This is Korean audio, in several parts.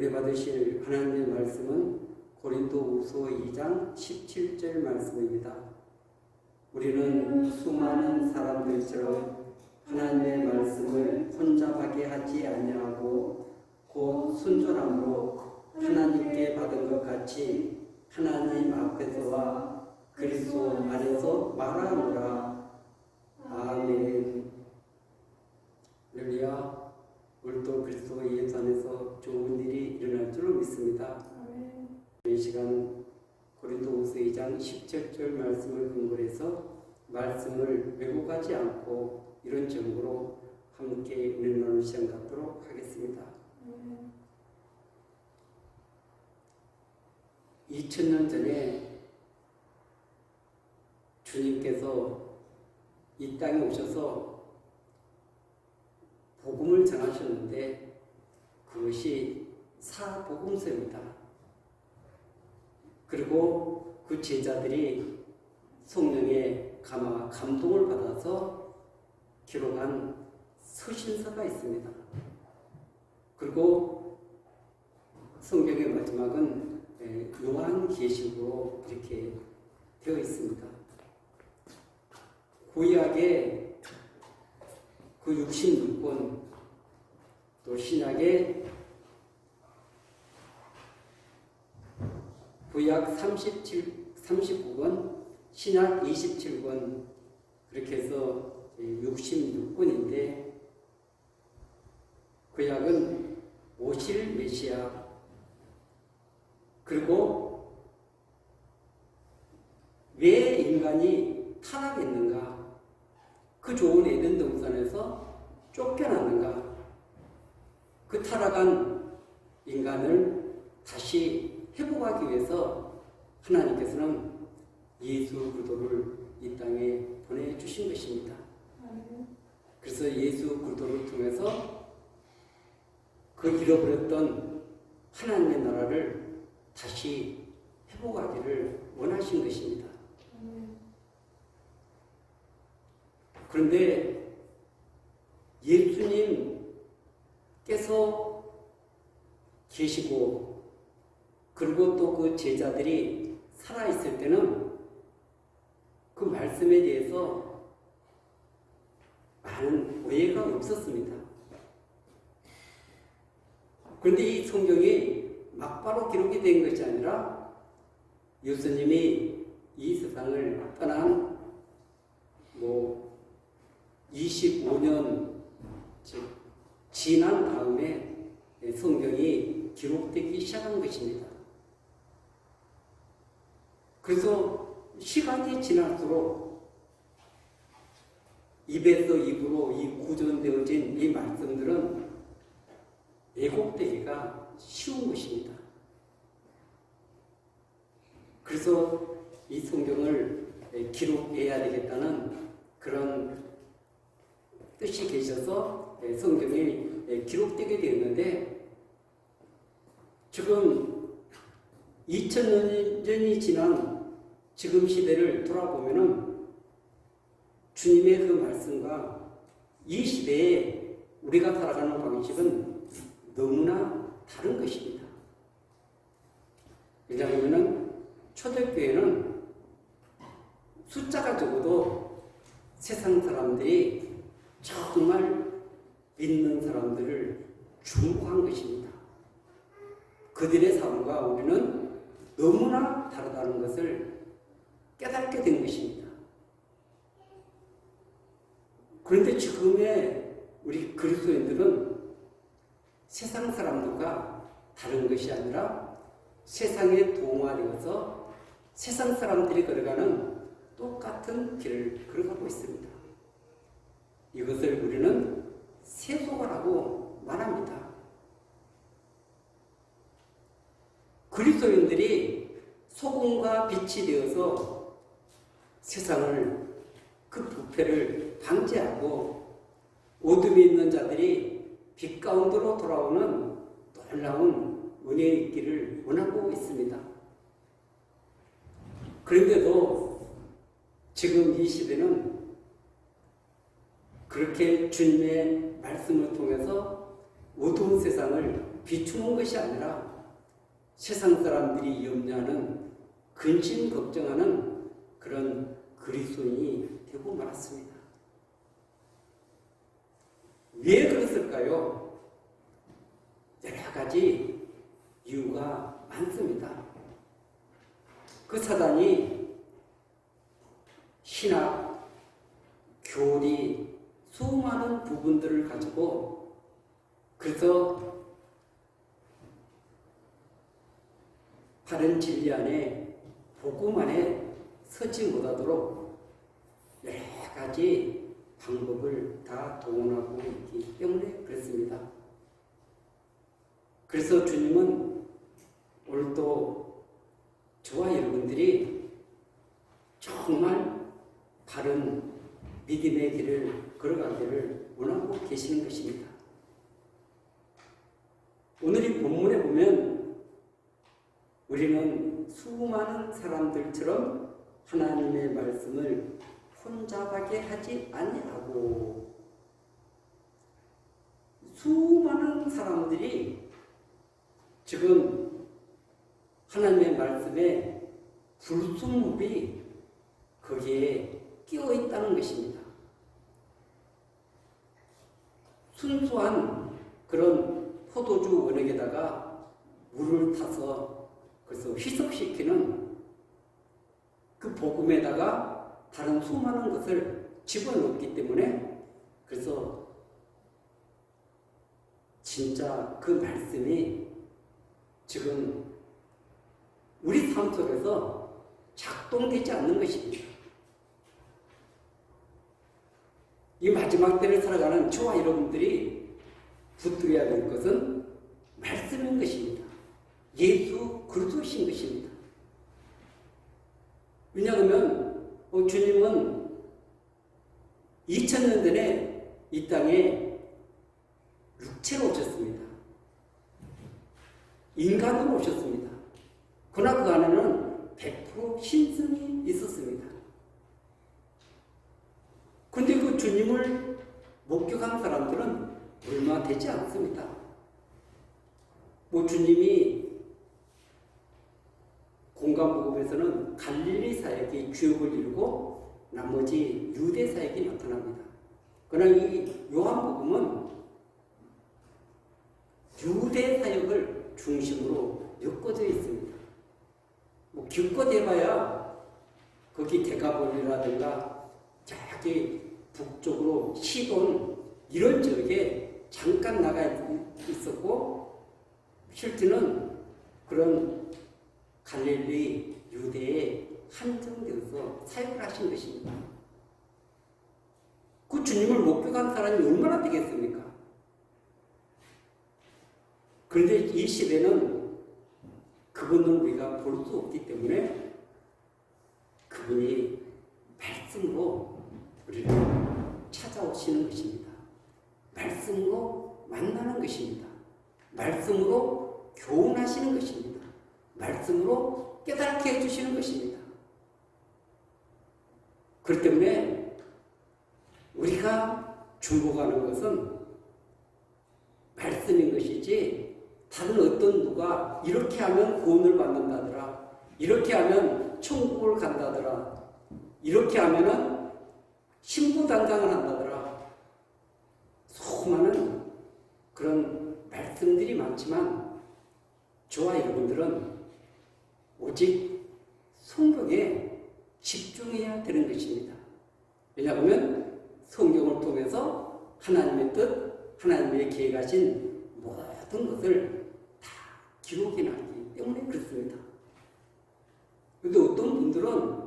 은혜 받으실 하나님의 말씀은 고린도후서 2장 17절 말씀입니다. 우리는 수많은 사람들처럼 하나님의 말씀을 혼잡하게 하지 아니하고 곧 순전함으로 하나님께 받은 것 같이 하나님 앞에서와 그리스도 안에서 말하노라. 아멘. 할렐루야. 오늘도 그리스도 예수 안에서 좋은 일이 일어날 줄로 믿습니다. 이 시간 고린도후서 2장 17절 말씀을 근거로 해서 말씀을 왜곡하지 않고 이런 점으로 함께 은혜 나누는 시간 갖도록 하겠습니다. 2000년 전에 주님께서 이 땅에 오셔서 복음을 전하셨는데 그것이 사복음서입니다. 그리고 그 제자들이 성령의 감동을 받아서 기록한 서신서가 있습니다. 그리고 성경의 마지막은 요한계시록으로 이렇게 되어 있습니다. 구약의 그 66권, 또 신약의 구약 39권, 신약 27권, 그렇게 해서 66권인데 구약은 오실 메시아, 그리고 왜 인간이 타락했는가, 그 좋은 에덴 동산에서 쫓겨났는가, 그 타락한 인간을 다시 회복하기 위해서 하나님께서는 예수 그리스도를 이 땅에 보내주신 것입니다. 그래서 예수 그리스도를 통해서 그 잃어버렸던 하나님의 나라를 다시 회복하기를 원하신 것입니다. 그런데 예수님께서 계시고 그리고 또 그 제자들이 살아있을 때는 그 말씀에 대해서 많은 오해가 없었습니다. 그런데 이 성경이 막바로 기록이 된 것이 아니라 예수님이 이 세상을 떠난 25년 지난 다음에 성경이 기록되기 시작한 것입니다. 그래서 시간이 지날수록 입에서 입으로 이 구전되어진 이 말씀들은 왜곡되기가 쉬운 것입니다. 그래서 이 성경을 기록해야 되겠다는 그런 뜻이 계셔서 성경이 기록되게 되었는데, 지금 2000년이 지난 지금 시대를 돌아보면은 주님의 그 말씀과 이 시대에 우리가 살아가는 방식은 너무나 다른 것입니다. 왜냐하면 초대교회는 숫자가 적어도 세상 사람들이 정말 믿는 사람들을 중보한 것입니다. 그들의 삶과 우리는 너무나 다르다는 것을 깨닫게 된 것입니다. 그런데 지금의 우리 그리스도인들은 세상 사람들과 다른 것이 아니라 세상에 동화되어서 세상 사람들이 걸어가는 똑같은 길을 걸어가고 있습니다. 이것을 우리는 세속화라고 말합니다. 그리스도인들이 소금과 빛이 되어서 세상을 그 부패를 방지하고 어둠에 있는 자들이 빛 가운데로 돌아오는 놀라운 은혜의 있기를 원하고 있습니다. 그런데도 지금 이 시대는 그렇게 주님의 말씀을 통해서 어두운 세상을 비추는 것이 아니라 세상 사람들이 염려하는 근심 걱정하는 그런 그리스도인이 되고 말았습니다. 왜 그랬을까요? 여러 가지 이유가 많습니다. 그 사단이 신학, 교리, 수많은 부분들을 가지고 그래서 바른 진리 안에 복음 안에 서지 못하도록 여러 가지 방법을 다 동원하고 있기 때문에 그렇습니다. 그래서 주님은 오늘도 저와 여러분들이 정말 바른 믿음의 길을 걸어가기를 원하고 계시는 것입니다. 오늘 이 본문에 보면 우리는 수많은 사람들처럼 하나님의 말씀을 혼잡하게 하지 아니하고 수많은 사람들이 지금 하나님의 말씀에 불순물이 거기에 끼어 있다는 것입니다. 순수한 그런 포도주 원액에다가 물을 타서 그래서 희석시키는 그 복음에다가 다른 수많은 것을 집어넣기 때문에 그래서 진짜 그 말씀이 지금 우리 삶 속에서 작동되지 않는 것입니다. 이 마지막 때를 살아가는 저와 여러분들이 붙들어야 될 것은 말씀인 것입니다. 예수 그리스도신 것입니다. 왜냐하면 주님은 2000년 전에 이 땅에 육체로 오셨습니다. 인간으로 오셨습니다. 그러나 그 안에는 100% 신성이 있었습니다. 근데 그 주님을 목격한 사람들은 얼마 되지 않습니다. 주님이 공간복음에서는 갈릴리 사역이 주역을 이루고 나머지 유대 사역이 나타납니다. 그러나 이 요한복음은 유대 사역을 중심으로 엮어져 있습니다. 기껏 해봐야 거기 데가볼리라든가 저기 북쪽으로 시돈 이런 지역에 잠깐 나가 있었고 실제는 그런 갈릴리 유대에 한정되어서 사역을 하신 것입니다. 그 주님을 목격한 사람이 얼마나 되겠습니까? 그런데 이 시대는 그분은 우리가 볼 수 없기 때문에 그분이 말씀으로 우리를 찾아오시는 것입니다. 말씀으로 만나는 것입니다. 말씀으로 교훈하시는 것입니다. 말씀으로 깨닫게 해주시는 것입니다. 그렇기 때문에 우리가 주목하는 것은 말씀인 것이지 다른 어떤 누가 이렇게 하면 구원을 받는다더라, 이렇게 하면 천국을 간다더라, 이렇게 하면은 신부단장을 한다더라, 수많은 그런 말씀들이 많지만 저와 여러분들은 오직 성경에 집중해야 되는 것입니다. 왜냐하면 성경을 통해서 하나님의 뜻, 하나님의 계획하신 모든 것을 다 기록해 놨기 때문에 그렇습니다. 그런데 어떤 분들은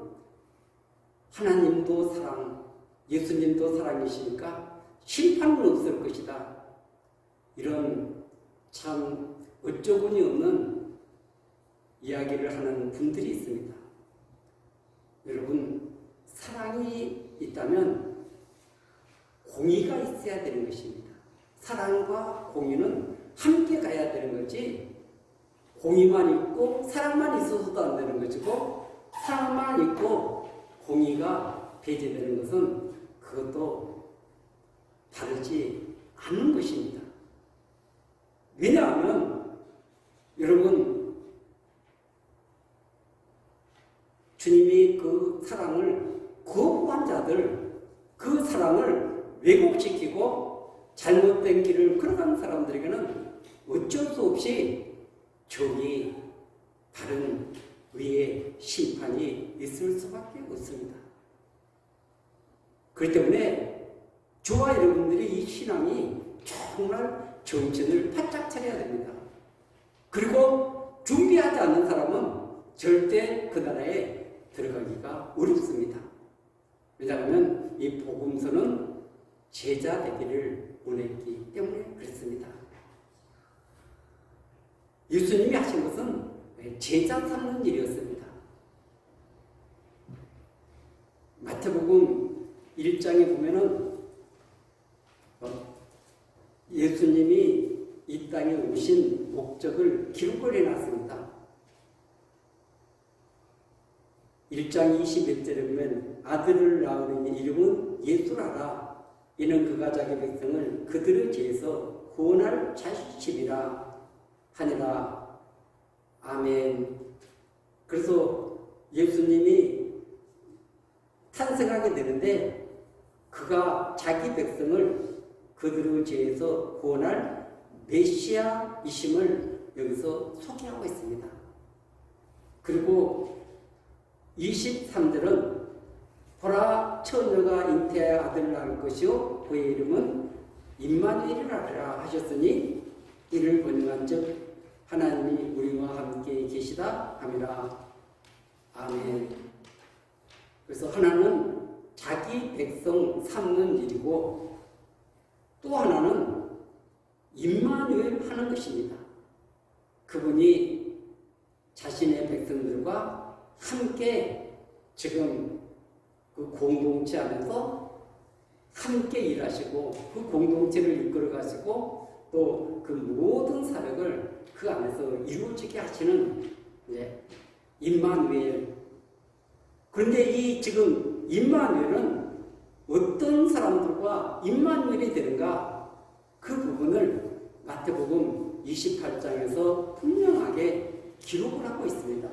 하나님도 사랑, 예수님도 사랑이시니까 심판은 없을 것이다, 이런 참 어처구니 없는 이야기를 하는 분들이 있습니다. 여러분, 사랑이 있다면 공의가 있어야 되는 것입니다. 사랑과 공의는 함께 가야 되는 거지, 공의만 있고 사랑만 있어서도 안 되는 것이고, 사랑만 있고 공의가 배제되는 것은 그것도 다르지 않은 것입니다. 왜냐하면 사랑을 거부한 자들, 그 사랑을 왜곡시키고 잘못된 길을 걸어가는 사람들에게는 어쩔 수 없이 저기 다른 위에 심판이 있을 수밖에 없습니다. 그렇기 때문에 저와 여러분들이 이 신앙이 정말 정신을 바짝 차려야 됩니다. 그리고 준비하지 않는 사람은 절대 그 나라에 들어가기가 어렵습니다. 왜냐하면 이 복음서는 제자 되기를 원했기 때문에 그렇습니다. 예수님이 하신 것은 제자 삼는 일이었습니다. 마태복음 1장에 보면은 예수님이 이 땅에 오신 목적을 기록을 해놨습니다. 1장 21절에 보면 아들을 낳으니 이름은 예수라라. 이는 그가 자기 백성을 그들의 죄에서 구원할 자식이라 하니라. 아멘. 그래서 예수님이 탄생하게 되는데 그가 자기 백성을 그들의 죄에서 구원할 메시아이심을 여기서 소개하고 있습니다. 그리고 23절은 보라 처녀가 잉태하여 아들을 낳을 것이요 그의 이름은 임마누엘이라 하셨으니 이를 번영한즉 하나님이 우리와 함께 계시다 함이라. 아멘. 그래서 하나는 자기 백성 삼는 일이고 또 하나는 임마누엘 하는 것입니다. 그분이 자신의 백성들과 함께 지금 그 공동체 안에서 함께 일하시고 그 공동체를 이끌어 가시고 또 그 모든 사역을 그 안에서 이루어지게 하시는 임마누엘. 그런데 이 지금 임마누엘은 어떤 사람들과 임마누엘이 되는가? 그 부분을 마태복음 28장에서 분명하게 기록을 하고 있습니다.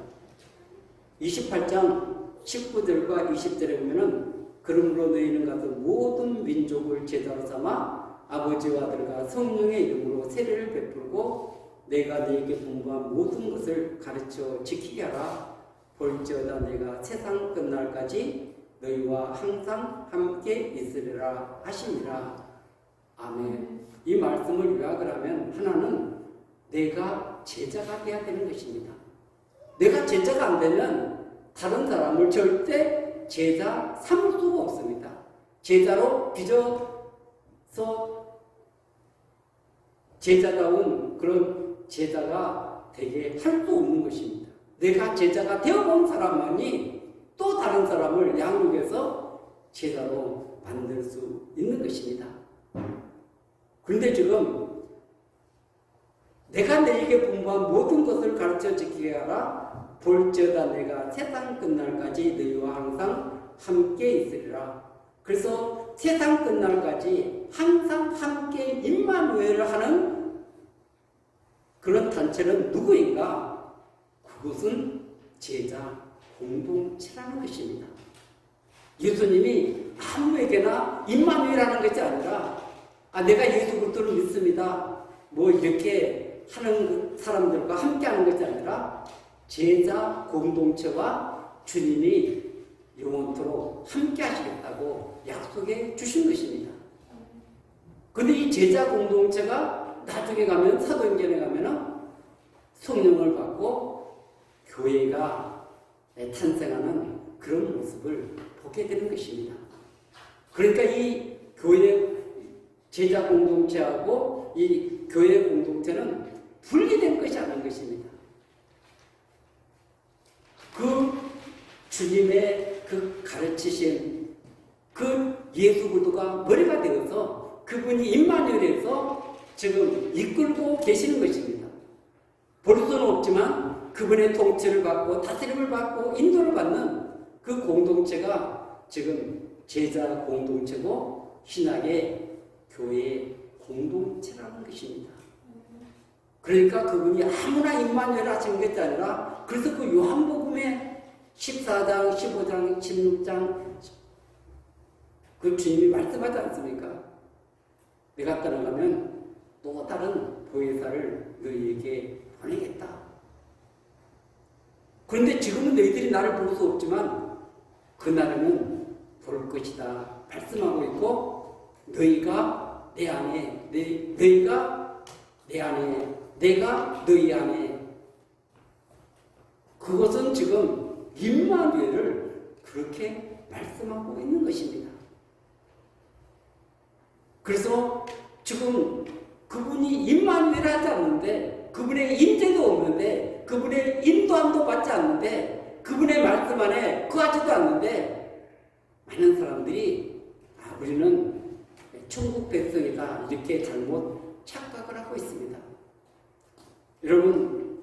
28장 19절과 20절에 보면은 그러므로 너희는 가서 모든 민족을 제자로 삼아 아버지와 아들과 성령의 이름으로 세례를 베풀고 내가 너희에게 분부한 모든 것을 가르쳐 지키게 하라. 볼지어다 내가 세상 끝날까지 너희와 항상 함께 있으리라 하시니라. 아멘. 이 말씀을 요약을 하면 하나는 내가 제자가 되어야 되는 것입니다. 내가 제자가 안 되면 다른 사람을 절대 제자 삼을 수가 없습니다. 제자로 빚어서 제자다운 그런 제자가 되게 할 수 없는 것입니다. 내가 제자가 되어본 사람만이 또 다른 사람을 양육해서 제자로 만들 수 있는 것입니다. 그런데 지금 내가 너에게 분부한 모든 것을 가르쳐 지키게 하라. 볼지어다 내가 세상 끝날까지 너희와 항상 함께 있으리라. 그래서 세상 끝날까지 항상 함께 임마누엘을 하는 그런 단체는 누구인가? 그것은 제자 공동체라는 것입니다. 예수님이 아무에게나 임마누엘하는 것이 아니라 내가 예수 그리스도를 믿습니다. 뭐 이렇게 하는 사람들과 함께하는 것이 아니라 제자 공동체와 주님이 영원토록 함께 하시겠다고 약속해 주신 것입니다. 그런데 이 제자 공동체가 나중에 가면 사도행전에 가면은 성령을 받고 교회가 탄생하는 그런 모습을 보게 되는 것입니다. 그러니까 이 교회 제자 공동체하고 이 교회 공동체는 분리된 것이 아닌 것입니다. 그 주님의 그 가르치신 그 예수 그리스도가 머리가 되어서 그분이 임마누엘에서 지금 이끌고 계시는 것입니다. 볼 수는 없지만 그분의 통치를 받고 다스림을 받고 인도를 받는 그 공동체가 지금 제자 공동체고 신학의 교회 공동체라는 것입니다. 그러니까 그분이 아무나 임마누엘 하신 것이 아니라 그래서 그 요한복음에 14장, 15장, 16장 그 주님이 말씀하지 않습니까? 내가 떠나가면 또 다른 보혜사를 너희에게 보내겠다. 그런데 지금은 너희들이 나를 볼 수 없지만 그날에는 볼 것이다 말씀하고 있고, 너희가 내 안에, 너희가 내 안에, 내가 너희 안에. 그것은 지금 임마누엘을 그렇게 말씀하고 있는 것입니다. 그래서 지금 그분이 임마누엘 하지 않는데, 그분의 임재도 없는데, 그분의 인도함도 받지 않는데, 그분의 말씀 안에 거하지도 않는데, 많은 사람들이 우리는 천국 백성이다 이렇게 잘못 착각을 하고 있습니다. 여러분,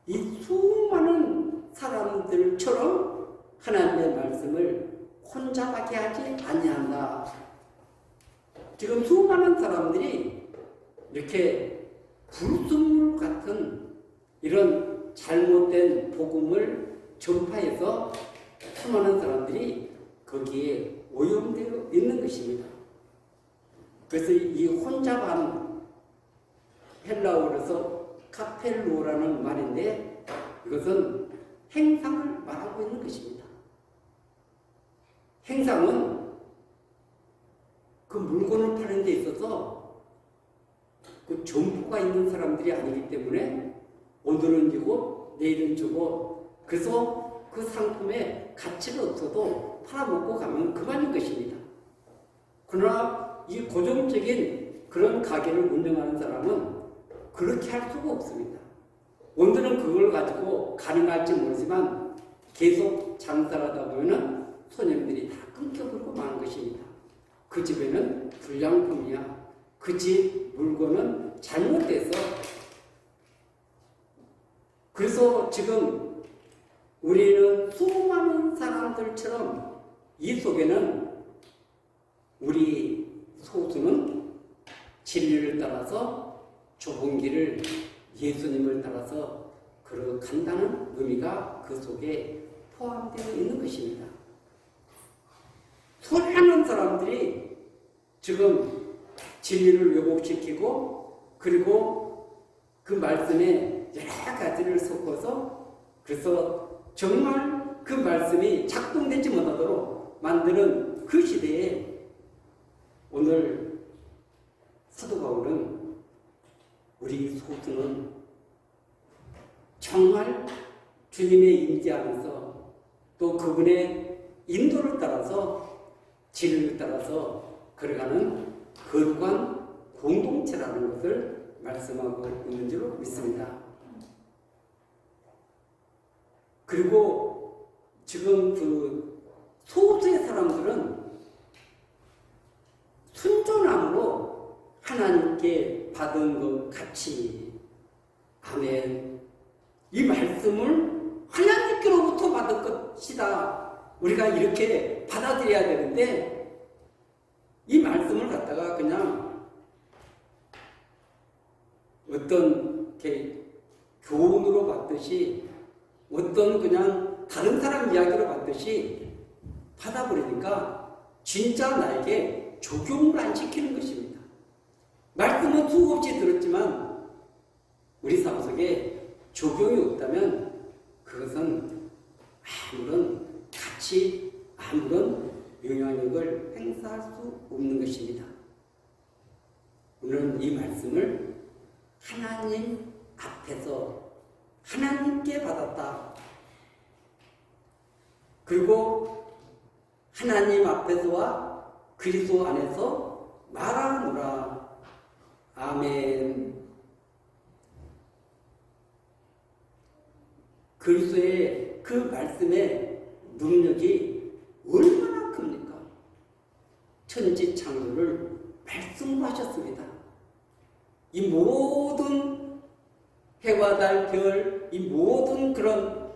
이 수많은 사람들처럼 하나님의 말씀을 혼잡하게 하지 아니한다. 지금 수많은 사람들이 이렇게 불순물 같은 이런 잘못된 복음을 전파해서 수많은 사람들이 거기에 오염되어 있는 것입니다. 그래서 이 혼잡한, 헬라어로서 카펠로라는 말인데, 이것은 행상을 말하고 있는 것입니다. 행상은 그 물건을 파는 데 있어서 그 점포가 있는 사람들이 아니기 때문에 오늘은 주고 내일은 주고, 그래서 그 상품에 가치가 없어도 팔아먹고 가면 그만인 것입니다. 그러나 이 고정적인 그런 가게를 운영하는 사람은 그렇게 할 수가 없습니다. 오늘은 그걸 가지고 가능할지 모르지만 계속 장사를 하다 보면 손님들이 다 끊겨버리고 마는 것입니다. 그 집에는 불량품이야. 그 집 물건은 잘못돼서. 그래서 지금 우리는 수많은 사람들처럼 이 속에는 우리 소수는 진리를 따라서 좁은 길을 예수님을 따라서 걸어간다는 의미가 그 속에 포함되어 있는 것입니다. 수많은 사람들이 지금 진리를 왜곡시키고, 그리고 그 말씀에 여러 가지를 섞어서, 그래서 정말 그 말씀이 작동되지 못하도록 만드는 그 시대에 오늘 사도 바울은 우리 소수는 정말 주님의 임재 안에서 또 그분의 인도를 따라서 진리를 따라서 걸어가는 거룩한 공동체라는 것을 말씀하고 있는 줄 믿습니다. 그리고 지금 그 소수의 사람들은 순종함으로 하나님께 받은 것 같이, 아멘, 이 말씀을 하나님께로부터 받은 것이다, 우리가 이렇게 받아들여야 되는데, 이 말씀을 갖다가 그냥 어떤 이렇게 교훈으로 받듯이, 어떤 그냥 다른 사람 이야기로 받듯이 받아버리니까 진짜 나에게 적용을 안 시키는 것입니다. 말씀은 수없이 들었지만 우리 삶 속에 적용이 없다면 그것은 아무런 가치, 아무런 영향력을 행사할 수 없는 것입니다. 오늘은 이 말씀을 하나님 앞에서 하나님께 받았다. 그리고 하나님 앞에서와 그리스도 안에서 말하노라. 아멘. 그리스도의 그 말씀의 능력이 얼마나 큽니까? 천지 창조를 말씀으로 하셨습니다. 이 모든 해와 달, 별, 이 모든 그런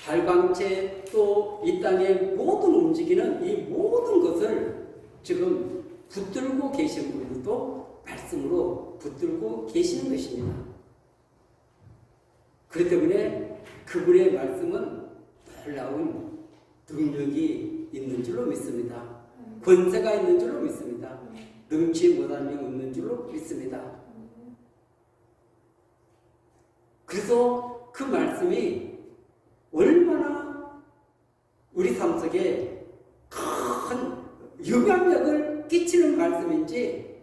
발광체, 또 이 땅에 모든 움직이는 이 모든 것을 지금 붙들고 계신 분들도 말씀으로 붙들고 계시는 것입니다. 그렇기 때문에 그 그분의 말씀은 놀라운 능력이 있는 줄로 믿습니다. 권세가 있는 줄로 믿습니다. 능치 못한 영 없는 줄로 믿습니다. 그래서 그 말씀이 얼마나 우리 삶 속에 큰 영향력을 끼치는 말씀인지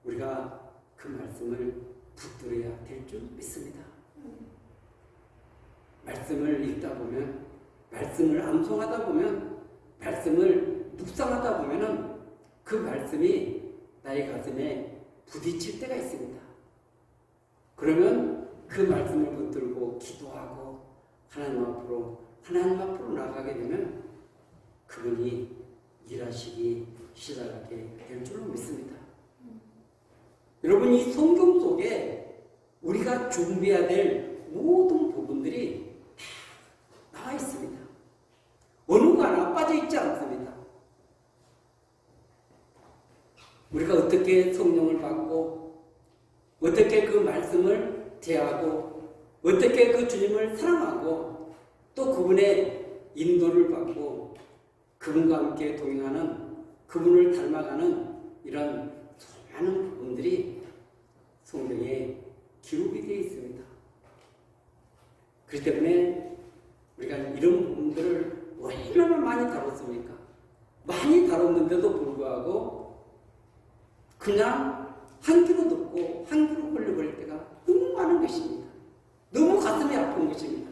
우리가 그 말씀을 붙들어야 될 줄 믿습니다. 말씀을 읽다 보면, 말씀을 암송하다 보면, 말씀을 묵상하다 보면은 그 말씀이 나의 가슴에 부딪힐 때가 있습니다. 그러면 그 말씀을 붙들고 기도하고 하나님 앞으로 나가게 되면 그분이 일하시기 시작하게 될 줄로 믿습니다. 여러분, 이 성경 속에 우리가 준비해야 될 모든 부분들이 다 나와 있습니다. 어느 거 하나 빠져 있지 않습니다. 우리가 어떻게 성령을 받고, 어떻게 그 말씀을 대하고, 어떻게 그 주님을 사랑하고, 또 그분의 인도를 받고 그분과 함께 동행하는, 그분을 닮아가는 이런 수많은 부분들이 성경에 기록이 되어 있습니다. 그렇기 때문에 우리가 이런 부분들을 얼마나 많이 다뤘습니까? 많이 다뤘는데도 불구하고 그냥 한 귀로 듣고 한 귀로 걸려버릴 때가 너무 많은 것입니다. 너무 가슴이 아픈 것입니다.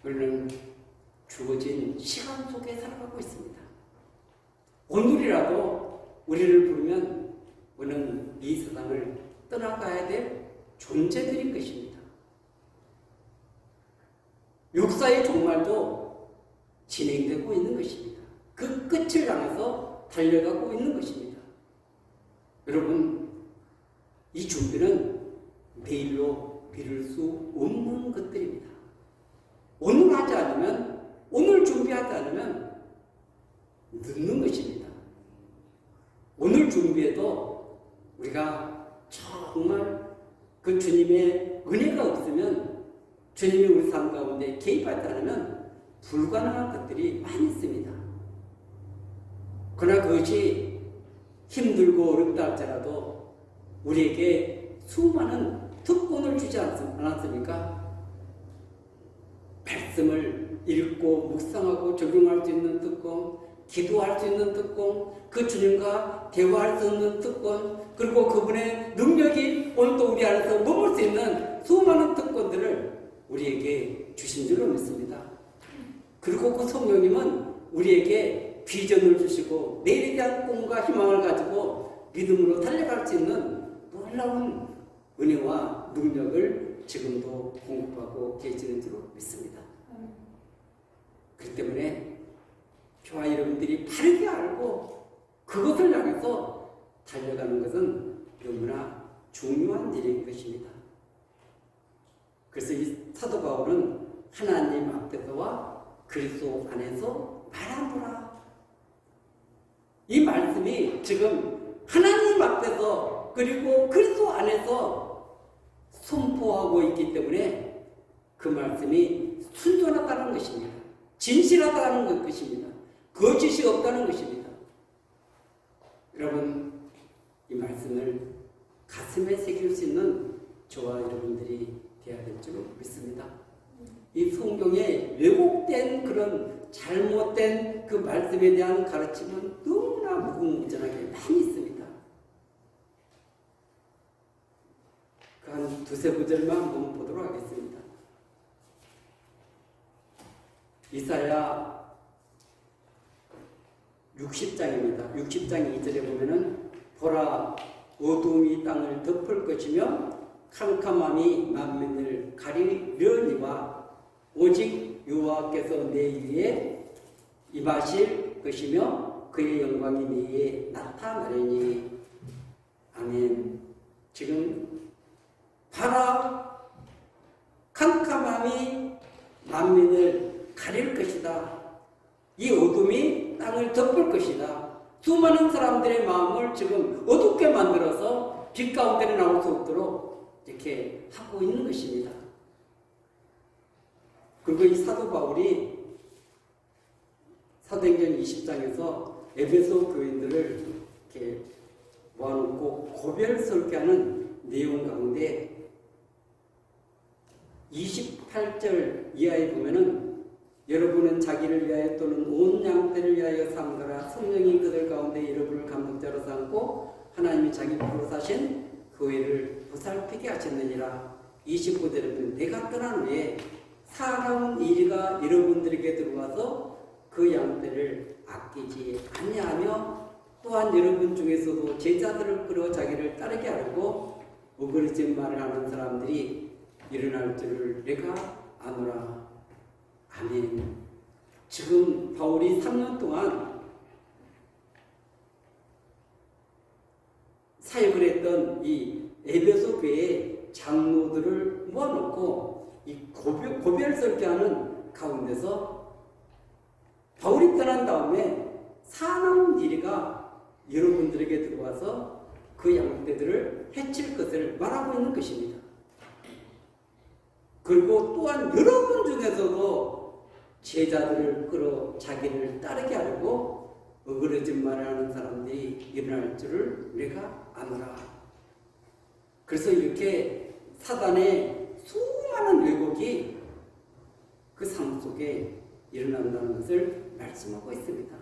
우리는 주어진 시간 속에 살아가고 있습니다. 오늘이라도 우리를 부르면 우리는 이 세상을 떠나가야 될 존재들인 것입니다. 역사의 종말도 진행되고 있는 것입니다. 그 끝을 향해서 달려가고 있는 것입니다. 여러분, 이 준비는 내일로 미룰 수 없는 것들입니다. 오늘 하지 않으면, 오늘 준비하지 않으면 늦는 것입니다. 오늘 준비해도 우리가 정말 그 주님의 은혜가 없으면, 주님이 우리 삶 가운데 개입하지 않으면 불가능한 것들이 많이 있습니다. 그러나 그것이 힘들고 어렵다 할지라도 우리에게 수많은 특권을 주지 않았습니까? 말씀을 읽고 묵상하고 적용할 수 있는 특권, 기도할 수 있는 특권, 그 주님과 대화할 수 있는 특권, 그리고 그분의 능력이 오늘도 우리 안에서 머물 수 있는 수많은 특권들을 우리에게 주신 줄로 믿습니다. 그리고 그 성령님은 우리에게 비전을 주시고 내일에 대한 꿈과 희망을 가지고 믿음으로 달려갈 수 있는 놀라운 은혜와 능력을 지금도 공급하고 계시는 줄로 믿습니다. 그렇기 때문에 저와 여러분들이 바르게 알고 그것을 향해서 달려가는 것은 너무나 중요한 일인 것입니다. 그래서 이 사도 바울은 하나님 앞에서와 그리스도 안에서 말하노라. 이 말씀이 지금 하나님 앞에서 그리고 그리스도 안에서 선포하고 있기 때문에 그 말씀이 순전하다는 것입니다. 진실하다는 것입니다. 거짓이 없다는 것입니다. 여러분, 이 말씀을 가슴에 새길 수 있는 저와 여러분들이 되어야 될 줄 믿습니다. 이 성경에 왜곡된 그런 잘못된 그 말씀에 대한 가르침은 너무나 무궁무진하게 많이 있습니다. 그 한 두세 구절만 한번 보도록 하겠습니다. 이사야 60장입니다. 60장 2절에 보면은 보라, 어둠이 땅을 덮을 것이며 캄캄함이 만민을 가리려니와 오직 여호와께서 내 위에 임하실 것이며 그의 영광이 내 위에 나타나리니. 아멘. 지금 봐라, 캄캄함이 만민을 가릴 것이다. 이 어둠이 땅을 덮을 것이다. 수많은 사람들의 마음을 지금 어둡게 만들어서 빛 가운데 나올 수 없도록 이렇게 하고 있는 것입니다. 그리고 이 사도 바울이 사도행전 20장에서 에베소 교인들을 이렇게 모아놓고 고별 설교하는 내용 가운데 28절 이하에 보면은 여러분은 자기를 위하여 또는 온 양떼를 위하여 삼가라. 성령이 그들 가운데 여러분을 감독자로 삼고 하나님이 자기 피로 사신 교회를 보살피게 하셨느니라. 29절에는 내가 떠난 후에 사나운 이리가 여러분들에게 들어와서 그 양떼를 아끼지 아니하며 또한 여러분 중에서도 제자들을 끌어 자기를 따르게 하려고 어그러진 말을 하는 사람들이 일어날 줄을 내가 아노라. 아멘. 지금 바울이 3년 동안 사역을 했던 이 에베소 교회의 장로들을 모아놓고 이 고별 설교하는 가운데서 바울이 떠난 다음에 사나운 이리가 여러분들에게 들어와서 그 양떼들을 해칠 것을 말하고 있는 것입니다. 그리고 또한 여러분 중에서도 제자들을 끌어 자기를 따르게 하려고 어그러진 말을 하는 사람들이 일어날 줄을 내가 아노라. 그래서 이렇게 사단의 수많은 왜곡이 그 삶 속에 일어난다는 것을 말씀하고 있습니다.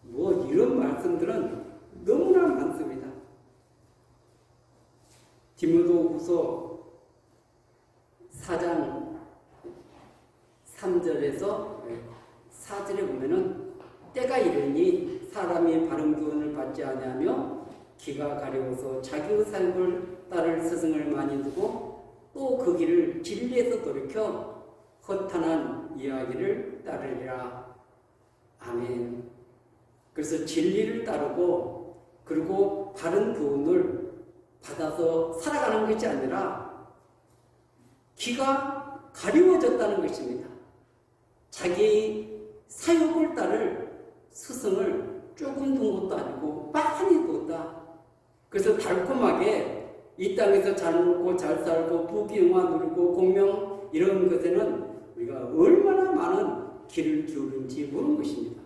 뭐 이런 말씀들은 너무나 많습니다. 디모데후서 4장 3절에서 4절에 보면은 때가 이르니 사람이 바른 교훈을 받지 아니하며 기가 가려워서 자기의 사역을 따를 스승을 많이 두고 또 그 길을 진리에서 돌이켜 허탄한 이야기를 따르리라. 아멘. 그래서 진리를 따르고 그리고 바른 교훈을 받아서 살아가는 것이 아니라 기가 가려워졌다는 것입니다. 자기 사역을 따를 스승을 조금 둔 것도 아니고 많이 뒀다. 그래서 달콤하게 이 땅에서 잘 먹고 잘 살고 부귀영화 누리고 공명 이런 것에는 우리가 얼마나 많은 길을 기울인지 모르는 것입니다.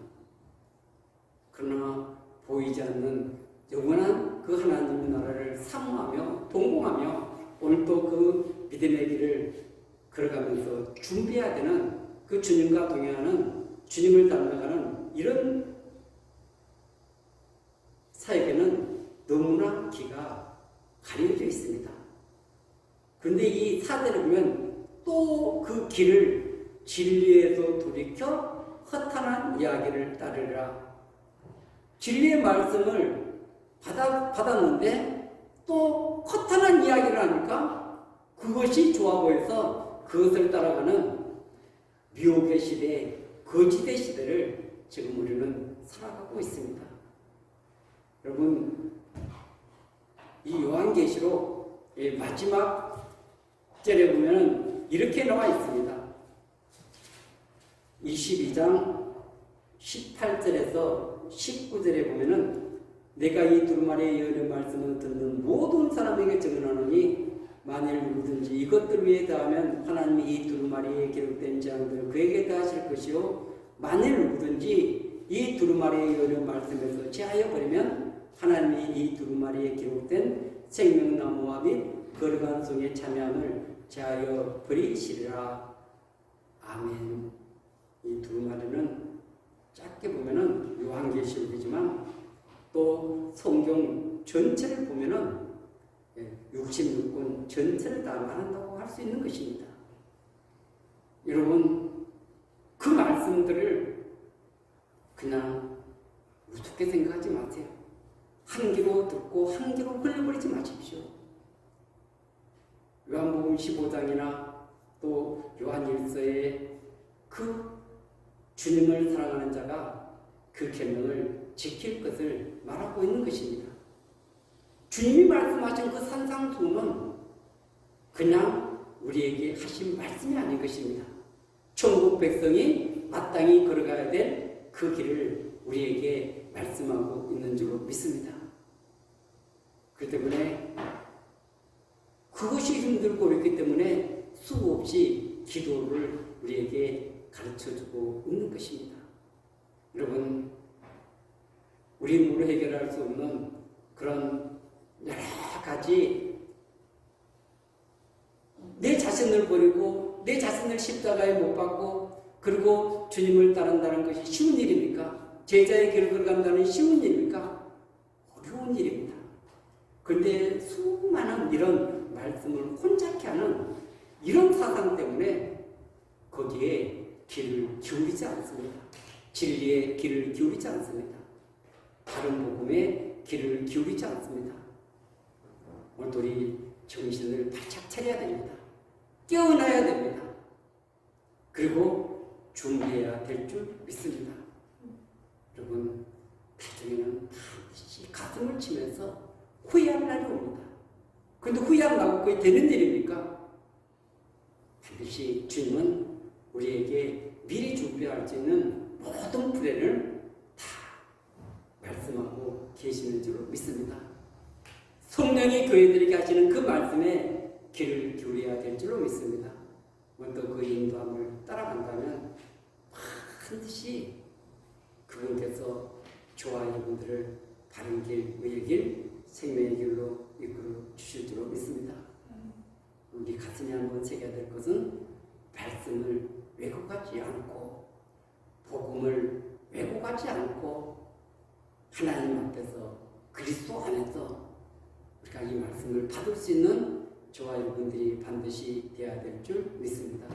그러나 보이지 않는 영원한 그 하나님의 나라를 사모하며 동공하며 오늘도 그 믿음의 길을 걸어가면서 준비해야 되는 그 주님과 동행하는 주님을 닮아가는 이런 사역에는 너무나 기가 가려져 있습니다. 그런데 이 사대를 보면 또 그 길을 진리에서 돌이켜 허탄한 이야기를 따르라. 진리의 말씀을 받았는데 또 허탄한 이야기를 하니까 그것이 좋아 보여서 그것을 따라가는 미혹의 시대, 거짓의 시대를 지금 우리는 살아가고 있습니다. 여러분, 이 요한계시록 마지막 절에 보면 이렇게 나와 있습니다. 22장 18절에서 19절에 보면은 내가 이 두루마리의 여러 말씀을 듣는 모든 사람에게 증언하노니 만일 누구든지 이것들 위에 다하면 하나님이 이 두루마리에 기록된 재앙들을 그에게 다하실 것이요 만일 누구든지 이 두루마리의 여러 말씀에서 제하여 버리면 하나님이 이 두루마리에 기록된 생명나무와 및 거룩한 성에 참여함을 제하여 버리시리라. 아멘. 이 두루마리는 짧게 보면은 요한계시록이지만 또 성경 전체를 보면은 66권 전체를 다 말한다고 할 수 있는 것입니다. 여러분, 그 말씀들을 그냥 우습게 생각하지 마세요. 한 귀로 듣고 한 귀로 흘려버리지 마십시오. 요한복음 15장이나 또 요한일서에 그 주님을 사랑하는 자가 그 계명을 지킬 것을 말하고 있는 것입니다. 주님이 말씀하신 그 산상수훈은 그냥 우리에게 하신 말씀이 아닌 것입니다. 천국 백성이 마땅히 걸어가야 될 그 길을 우리에게 말씀하고 있는 줄 믿습니다. 그 때문에 그것이 힘들고 그렇기 때문에 수없이 기도를 우리에게 가르쳐주고 있는 것입니다. 여러분, 우리 힘으로 해결할 수 없는 그런 여러 가지 내 자신을 버리고 내 자신을 십자가에 못 박고 그리고 주님을 따른다는 것이 쉬운 일입니까? 제자의 길을 걸어간다는 쉬운 일입니까? 어려운 일입니다. 그런데 수많은 이런 말씀을 혼잡케 하는 이런 사상 때문에 거기에 길을 기울이지 않습니다. 진리의 길을 기울이지 않습니다. 다른 복음에 길을 기울이지 않습니다. 오늘 우리 정신을 바짝 차려야 됩니다. 깨어나야 됩니다. 그리고 준비해야 될 줄 믿습니다. 여러분, 나중에는 반드시 가슴을 치면서 후회할 날이 옵니다. 그런데 후회한다고 그게 되는 일입니까? 반드시 주님은 우리에게 미리 준비할 수 있는 모든 프레를 다 말씀하고 계시는 줄 믿습니다. 성령이 교회들에게 하시는 그 말씀에 귀를 기울여야 될 줄로 믿습니다. 또 그 인도함을 따라간다면 반드시 그분께서 저와 여러분들을 바른 길, 의의 길, 생명의 길로 이끌어 주실 줄로 믿습니다. 우리 가슴에 한번 새겨야 될 것은 말씀을 왜곡하지 않고 복음을 왜곡하지 않고 하나님 앞에서 그리스도 안에서 우리가 이 말씀을 받을 수 있는 저와 여러분들이 반드시 되어야 될 줄 믿습니다.